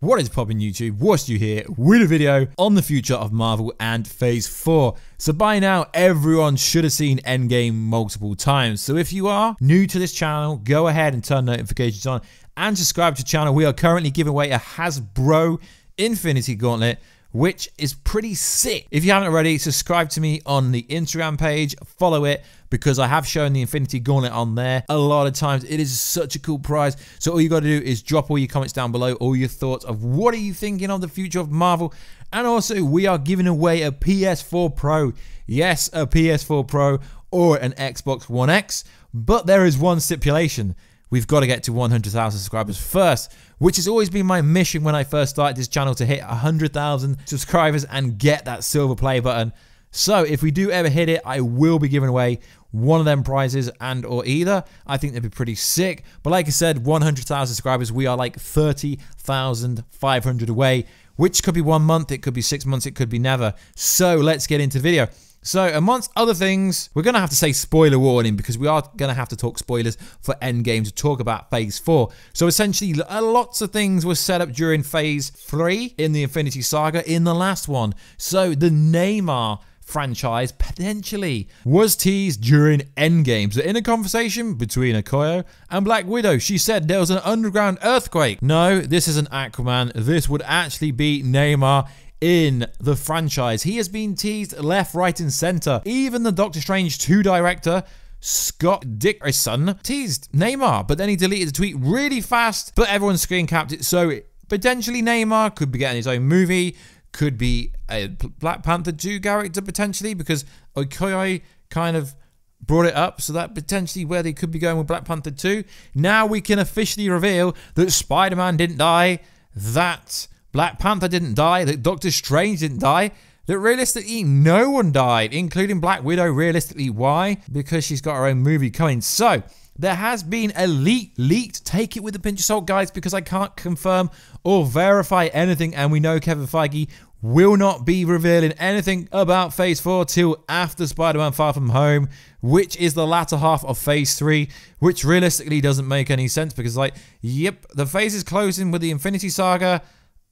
What is poppin' YouTube? Warstu here with a video on the future of Marvel and Phase 4. So by now, everyone should have seen Endgame multiple times. So if you are new to this channel, go ahead and turn notifications on and subscribe to the channel. We are currently giving away a Hasbro Infinity Gauntlet, which is pretty sick. If you haven't already, subscribe to me on the Instagram page, follow it, because I have shown the Infinity Gauntlet on there a lot of times. It is such a cool prize. So all you got to do is drop all your comments down below, all your thoughts of what are you thinking of the future of Marvel. And also, we are giving away a PS4 Pro. Yes, a PS4 Pro or an Xbox One X. But there is one stipulation. We've got to get to 100,000 subscribers first, which has always been my mission when I first started this channel, to hit 100,000 subscribers and get that silver play button. So if we do ever hit it, I will be giving away one of them prizes and or either. I think they'd be pretty sick. But like I said, 100,000 subscribers, we are like 30,500 away, which could be 1 month, it could be 6 months, it could be never. So let's get into the video. So amongst other things, we're going to have to say spoiler warning, because we are going to have to talk spoilers for Endgame to talk about Phase 4. So essentially, lots of things were set up during Phase 3 in the Infinity Saga in the last one. So the Neymar franchise potentially was teased during Endgame. So in a conversation between Okoye and Black Widow, she said there was an underground earthquake. No, this isn't Aquaman. This would actually be Neymar in the franchise. He has been teased left, right, and center. Even the Doctor Strange 2 director, Scott Dickerson, teased Neymar, but then he deleted the tweet really fast, but everyone screen capped it. So potentially Neymar could be getting his own movie, could be a Black Panther 2 character potentially, because Okoye kind of brought it up, so that potentially where they could be going with Black Panther 2. Now we can officially reveal that Spider-Man didn't die, that Black Panther didn't die, that Doctor Strange didn't die, that realistically no one died, including Black Widow. Realistically, why? Because she's got her own movie coming. So there has been a leaked. Take it with a pinch of salt, guys, because I can't confirm or verify anything, and we know Kevin Feige will not be revealing anything about Phase 4 till after Spider-Man Far From Home, which is the latter half of Phase 3, which realistically doesn't make any sense, because like, yep, the phase is closing with the Infinity Saga,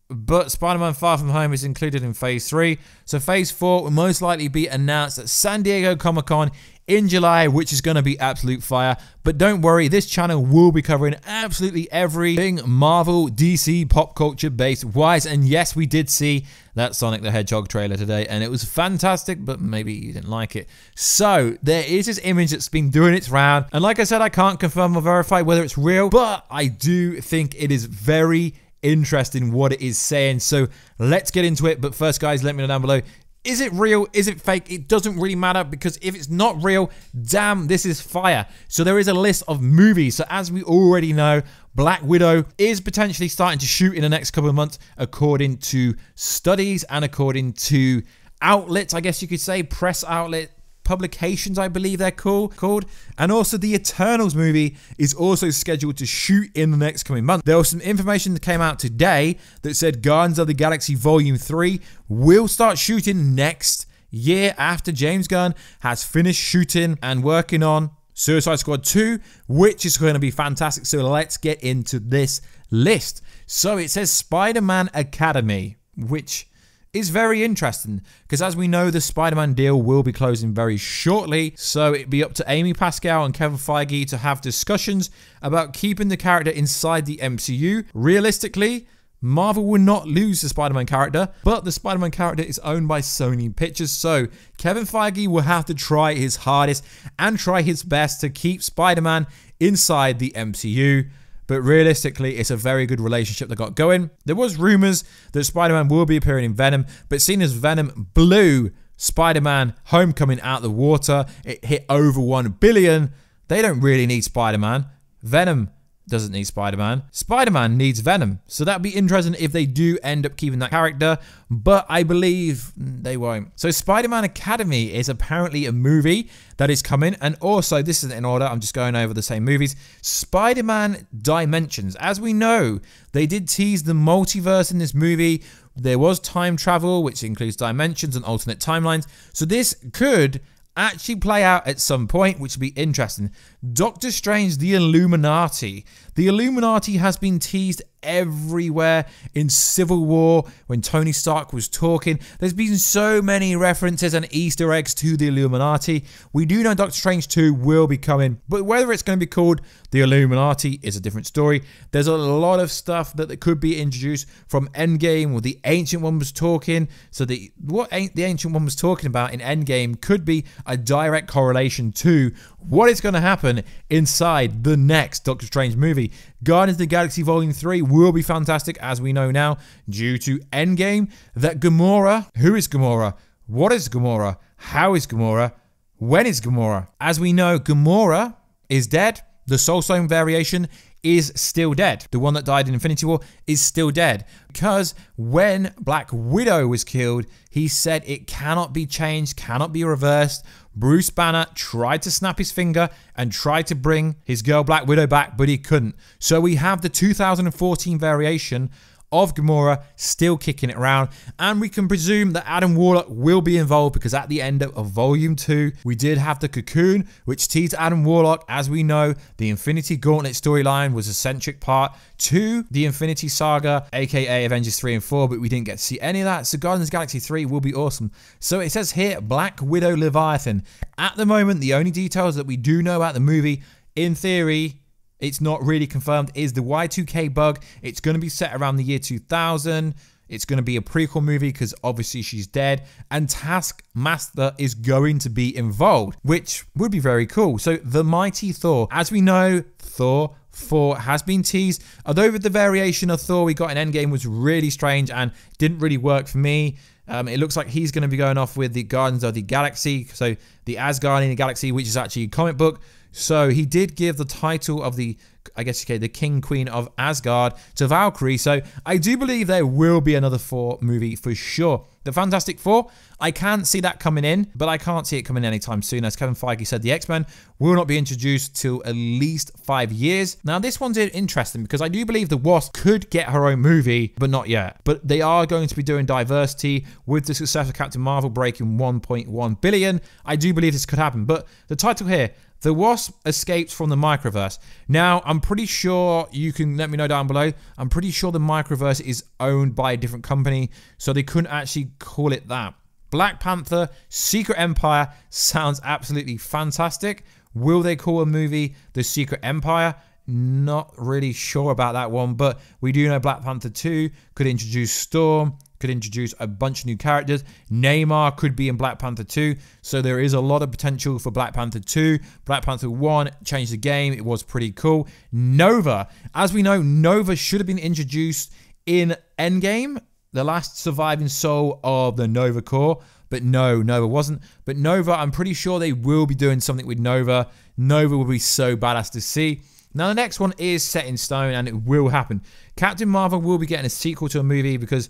but Spider-Man Far From Home is included in Phase 3. So Phase 4 will most likely be announced at San Diego Comic-Con in July, which is going to be absolute fire. But don't worry, this channel will be covering absolutely everything Marvel, DC, pop culture based wise. And yes, we did see that Sonic the Hedgehog trailer today, and it was fantastic, but maybe you didn't like it. So there is this image that's been doing its round. And like I said, I can't confirm or verify whether it's real, but I do think it is very interesting what it is saying. So let's get into it. But first, guys, let me know down below, is it real? Is it fake? It doesn't really matter, because if it's not real, damn, this is fire. So there is a list of movies. So as we already know, Black Widow is potentially starting to shoot in the next couple of months, according to studies and according to outlets, I guess you could say, press outlet publications, I believe they're called. And also the Eternals movie is also scheduled to shoot in the next coming month. There was some information that came out today that said Guardians of the Galaxy Volume 3 will start shooting next year, after James Gunn has finished shooting and working on Suicide Squad 2, which is going to be fantastic. So let's get into this list. So it says Spider-Man Academy, which is very interesting, because as we know, the Spider-Man deal will be closing very shortly. So it'd be up to Amy Pascal and Kevin Feige to have discussions about keeping the character inside the MCU. Realistically, Marvel will not lose the Spider-Man character, but the Spider-Man character is owned by Sony Pictures. So Kevin Feige will have to try his hardest and try his best to keep Spider-Man inside the MCU. But realistically, it's a very good relationship they got going. There was rumors that Spider-Man will be appearing in Venom, but seeing as Venom blew Spider-Man Homecoming out of the water, it hit over 1 billion, they don't really need Spider-Man. Venom doesn't need Spider-Man. Spider-Man needs Venom. So that'd be interesting if they do end up keeping that character, but I believe they won't. So Spider-Man Academy is apparently a movie that is coming. And also, this isn't in order, I'm just going over the same movies. Spider-Man Dimensions. As we know, they did tease the multiverse in this movie. There was time travel, which includes dimensions and alternate timelines. So this could actually play out at some point, which would be interesting. Doctor Strange, the Illuminati. The Illuminati has been teased everywhere. In Civil War, when Tony Stark was talking, there's been so many references and Easter eggs to the Illuminati. We do know Doctor Strange 2 will be coming, but whether it's going to be called the Illuminati is a different story. There's a lot of stuff that could be introduced from Endgame, where the Ancient One was talking. So what the Ancient One was talking about in Endgame could be a direct correlation to what is going to happen inside the next Doctor Strange movie. Guardians of the Galaxy Volume 3 will be fantastic, as we know now, due to Endgame. That Gamora, who is Gamora? What is Gamora? How is Gamora? When is Gamora? As we know, Gamora is dead. The Soul Stone variation is still dead. The one that died in Infinity War is still dead. Because when Black Widow was killed, he said it cannot be changed, cannot be reversed. Bruce Banner tried to snap his finger and tried to bring his girl Black Widow back, but he couldn't. So we have the 2014 variation of Gamora still kicking it around, and we can presume that Adam Warlock will be involved, because at the end of Volume 2 we did have the Cocoon, which teased Adam Warlock. As we know, the Infinity Gauntlet storyline was a centric part to the Infinity Saga, aka Avengers 3 and 4, but we didn't get to see any of that. So Guardians of the Galaxy 3 will be awesome. So it says here, Black Widow Leviathan. At the moment, the only details that we do know about the movie, in theory, it's not really confirmed, is the Y2K bug. It's going to be set around the year 2000. It's going to be a prequel movie because obviously she's dead. And Taskmaster is going to be involved, which would be very cool. So the mighty Thor. As we know, Thor 4 has been teased. Although the variation of Thor we got in Endgame was really strange and didn't really work for me. It looks like he's going to be going off with the Guardians of the Galaxy. So the Asgardian in the Galaxy, which is actually a comic book. So he did give the title of the, I guess you could say, the King Queen of Asgard to Valkyrie. So I do believe there will be another Thor movie for sure. The Fantastic Four, I can't see that coming in, but I can't see it coming anytime soon. As Kevin Feige said, the X-Men will not be introduced till at least 5 years. Now, this one's interesting because I do believe the Wasp could get her own movie, but not yet. But they are going to be doing diversity with the success of Captain Marvel breaking 1.1 billion. I do believe this could happen. But the title here, The Wasp escapes from the microverse. Now, I'm pretty sure, you can let me know down below, I'm pretty sure the microverse is owned by a different company, so they couldn't actually call it that. Black Panther, Secret Empire sounds absolutely fantastic. Will they call a movie The Secret Empire? Not really sure about that one, but we do know Black Panther 2 could introduce Storm, could introduce a bunch of new characters. Neymar could be in Black Panther 2, so there is a lot of potential for Black Panther 2. Black Panther 1 changed the game. It was pretty cool. Nova. As we know, Nova should have been introduced in Endgame, the last surviving soul of the Nova Corps. But no, Nova wasn't. But Nova, I'm pretty sure they will be doing something with Nova. Nova will be so badass to see. Now, the next one is set in stone, and it will happen. Captain Marvel will be getting a sequel to a movie because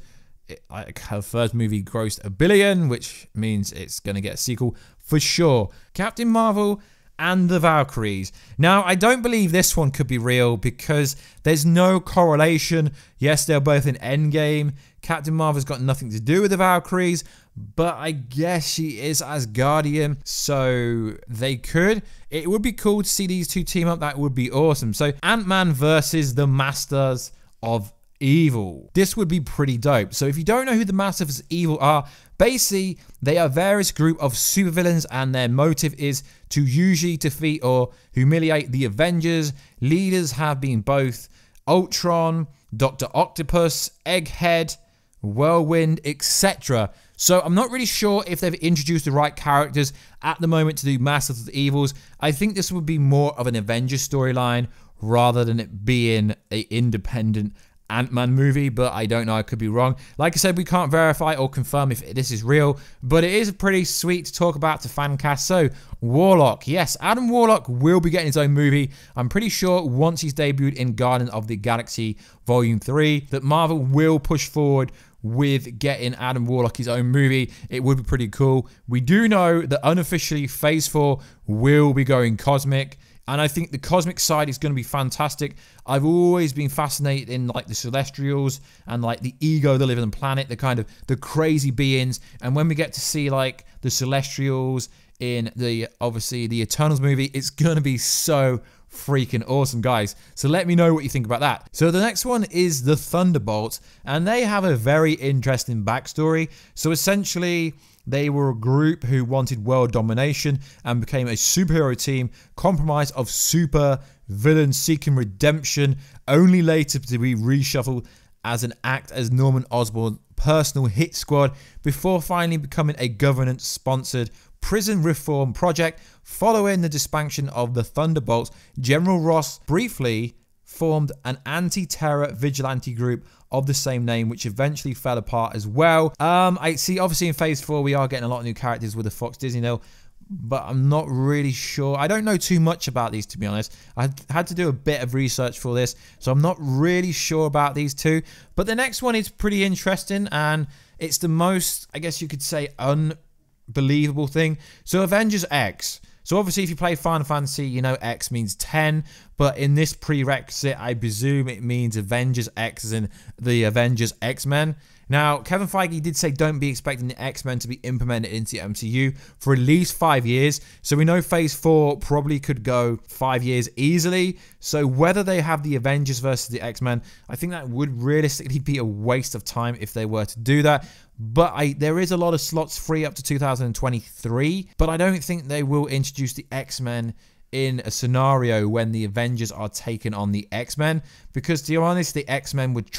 her first movie grossed $1 billion, which means it's going to get a sequel for sure. Captain Marvel and the Valkyries. Now, I don't believe this one could be real because there's no correlation. Yes, they're both in Endgame. Captain Marvel's got nothing to do with the Valkyries, but I guess she is Asgardian, so they could. It would be cool to see these two team up. That would be awesome. So Ant-Man versus the Masters of Evil. This would be pretty dope. So if you don't know who the Masters of Evil are, basically they are various group of supervillains, and their motive is to usually defeat or humiliate the Avengers. Leaders have been both Ultron, Dr. Octopus, Egghead, Whirlwind, etc. So I'm not really sure if they've introduced the right characters at the moment to do Masters of the Evils. I think this would be more of an Avengers storyline rather than it being an independent Ant-Man movie, but I don't know, I could be wrong. Like I said, we can't verify or confirm if this is real, but it is pretty sweet to talk about to fan cast. So Warlock, yes, Adam Warlock will be getting his own movie. I'm pretty sure once he's debuted in Guardians of the Galaxy Volume 3 that Marvel will push forward with getting Adam Warlock his own movie. It would be pretty cool. We do know that unofficially Phase 4 will be going cosmic, and I think the cosmic side is going to be fantastic. I've always been fascinated in like the Celestials and like the ego that live on the planet, the kind of the crazy beings. And when we get to see like the Celestials in the obviously the Eternals movie, it's going to be so freaking awesome, guys. So let me know what you think about that. So the next one is the Thunderbolts, and they have a very interesting backstory. So essentially, they were a group who wanted world domination and became a superhero team comprised of super villains seeking redemption, only later to be reshuffled as an act as Norman Osborn's personal hit squad before finally becoming a government-sponsored prison reform project. Following the disbandment of the Thunderbolts, General Ross briefly formed an anti-terror vigilante group of the same name, which eventually fell apart as well. I see, obviously in Phase 4, we are getting a lot of new characters with the Fox Disney deal, but I'm not really sure. I don't know too much about these, to be honest. I had to do a bit of research for this, so I'm not really sure about these two. But the next one is pretty interesting, and it's the most, I guess you could say, unbelievable thing. So Avengers X. So obviously if you play Final Fantasy, you know X means 10, but in this prerequisite, I presume it means Avengers X as in the Avengers X-Men. Now, Kevin Feige did say don't be expecting the X-Men to be implemented into the MCU for at least 5 years. So we know Phase 4 probably could go 5 years easily. So whether they have the Avengers versus the X-Men, I think that would realistically be a waste of time if they were to do that. But there is a lot of slots free up to 2023. But I don't think they will introduce the X-Men in a scenario when the Avengers are taking on the X-Men. Because to be honest, the X-Men would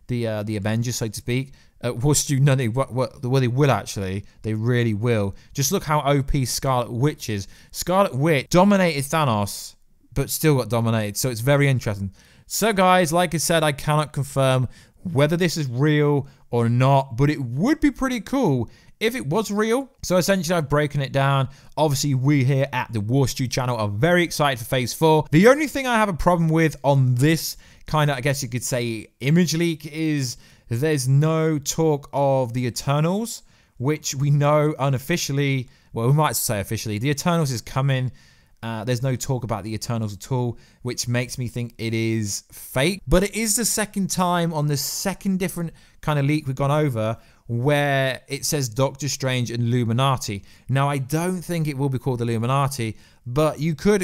the Avengers, so to speak. Warstu, no, they will actually. They really will. Just look how OP Scarlet Witch is. Scarlet Witch dominated Thanos, but still got dominated. So it's very interesting. So guys, like I said, I cannot confirm whether this is real or not, but it would be pretty cool if it was real. So essentially, I've broken it down. Obviously, we here at the Warstu channel are very excited for Phase 4. The only thing I have a problem with on this kind of, I guess you could say, image leak is there's no talk of the Eternals, which we know unofficially, well, we might say officially, the Eternals is coming. There's no talk about the Eternals at all, which makes me think it is fake. But it is the second time on the second different kind of leak we've gone over where it says Doctor Strange and Illuminati. Now, I don't think it will be called Illuminati, but you could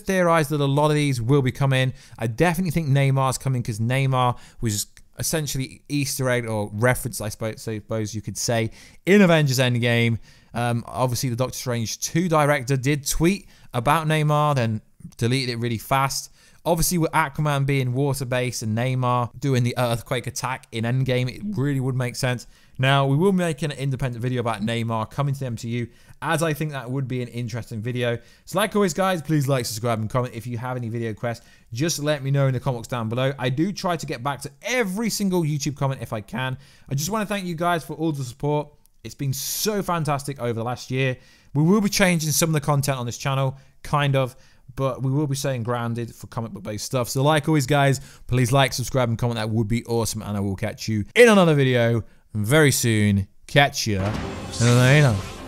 theorize that a lot of these will be coming. I definitely think Neymar's coming because Neymar was essentially Easter egg or reference, I suppose you could say, in Avengers EndGame. Obviously, the Doctor Strange 2 director did tweet about Neymar, then deleted it really fast. Obviously, with Aquaman being water-based and Neymar doing the earthquake attack in Endgame, it really would make sense. Now, we will make an independent video about Neymar coming to the MCU, as I think that would be an interesting video. So like always, guys, please like, subscribe, and comment. If you have any video requests, just let me know in the comments down below. I do try to get back to every single YouTube comment if I can. I just want to thank you guys for all the support. It's been so fantastic over the last year. We will be changing some of the content on this channel, kind of, but we will be staying grounded for comic book based stuff. So like always, guys, please like, subscribe, and comment. That would be awesome, and I will catch you in another video very soon. Catch ya later.